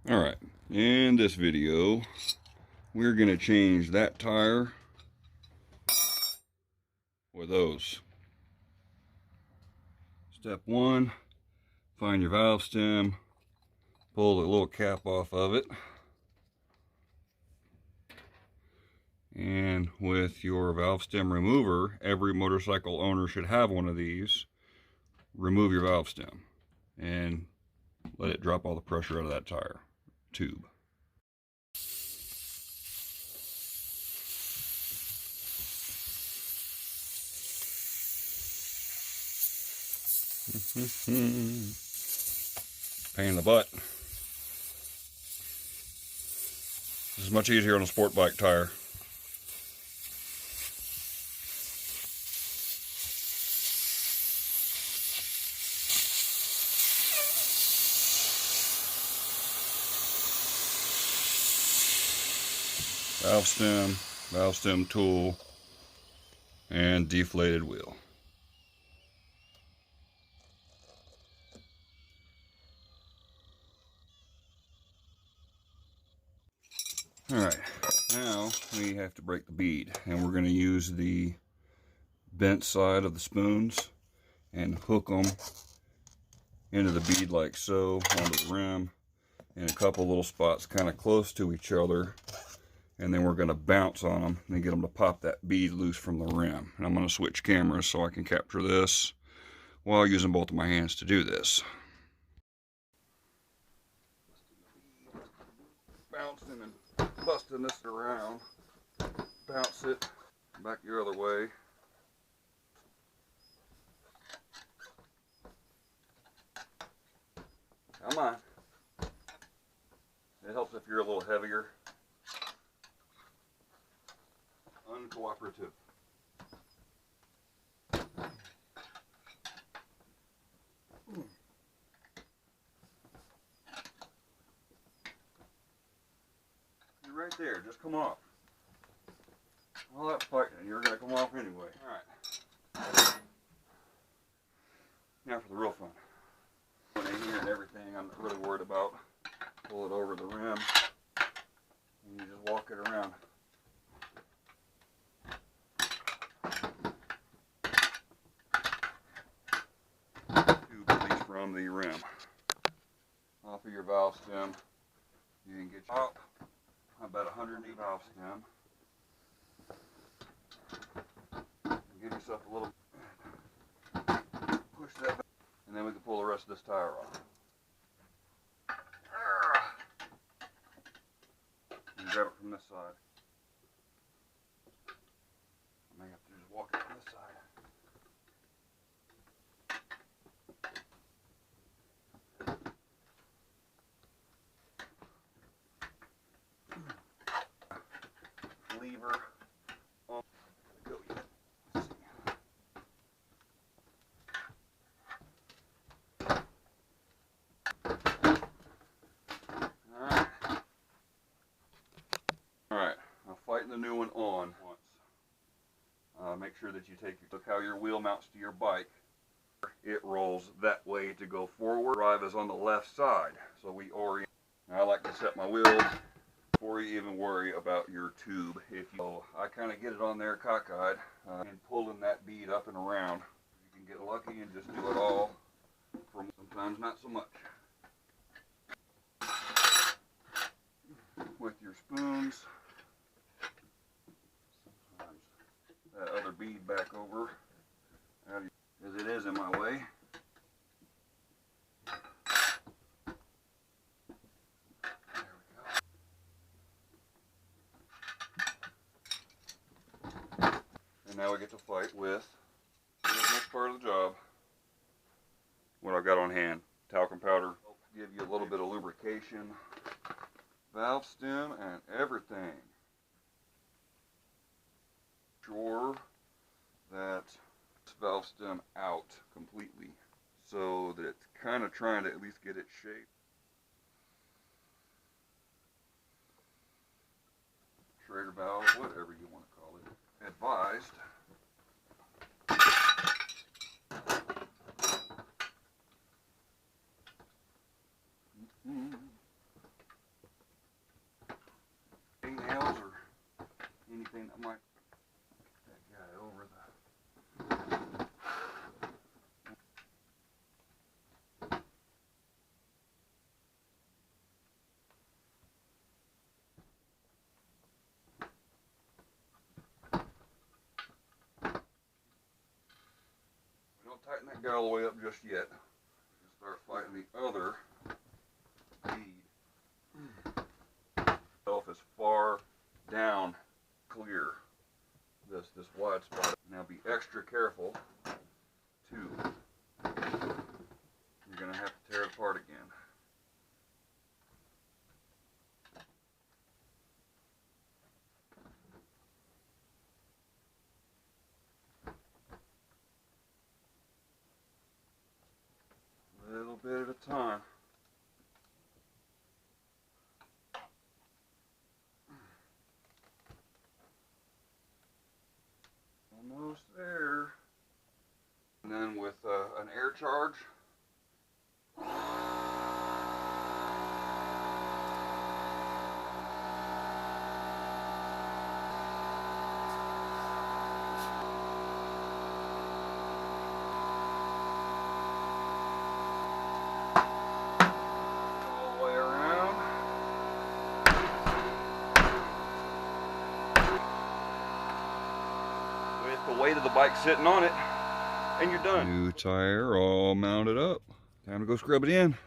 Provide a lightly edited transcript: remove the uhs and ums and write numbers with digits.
Alright, in this video, we're going to change that tire for those. Step one, find your valve stem, pull the little cap off of it, and with your valve stem remover, every motorcycle owner should have one of these. Remove your valve stem and let it drop all the pressure out of that tire tube. Pain in the butt. This is much easier on a sport bike tire. Valve stem tool, and deflated wheel. Alright, now we have to break the bead, and we're going to use the bent side of the spoons and hook them into the bead like so, onto the rim, in a couple little spots kind of close to each other, and then we're going to bounce on them and get them to pop that bead loose from the rim. And I'm going to switch cameras so I can capture this while using both of my hands to do this. Bouncing and busting this around, bounce it back your other way. Come on. It helps if you're a little heavier. Uncooperative. You're right there, just come off. All that fighting, you're going to come off anyway. Alright. Now for the real fun. Going in here and everything, I'm not really worried about. Pull it over the rim, and you just walk it around. Tube release from the rim. Off of your valve stem, you can get out about 100 valve stem. Give yourself a little push that back, and then we can pull the rest of this tire off. And grab it from this side. I may have to just walk it from this side. Lever on. Go yet. Let's see. Alright, now fighting the new one on once. Make sure that you look how your wheel mounts to your bike. It rolls that way to go forward. Drive is on the left side, so we orient. Now I like to set my wheels before you even worry about your tube. I kind of get it on there cockeyed and pulling that bead up and around. You can get lucky and just do it all. Sometimes not so much. With your spoons, sometimes that other bead back over, as it is in my way. And now we get to fight with the next part of the job. What I've got on hand, talcum powder, give you a little bit of lubrication, valve stem and everything. Sure that this valve stem out completely so that it's kind of trying to at least get its shape. Schrader valve, whatever you want to call it. Advised. That might get that guy over the. We don't tighten that guy all the way up just yet. Just start fighting the other bead. As far down clear this wide spot. Now be extra careful too. You're gonna have to tear it apart again. A little bit at a time. Almost there. And then with an air charge. All the way around. With the weight of the bike sitting on it. And you're done. New tire all mounted up. Time to go scrub it in.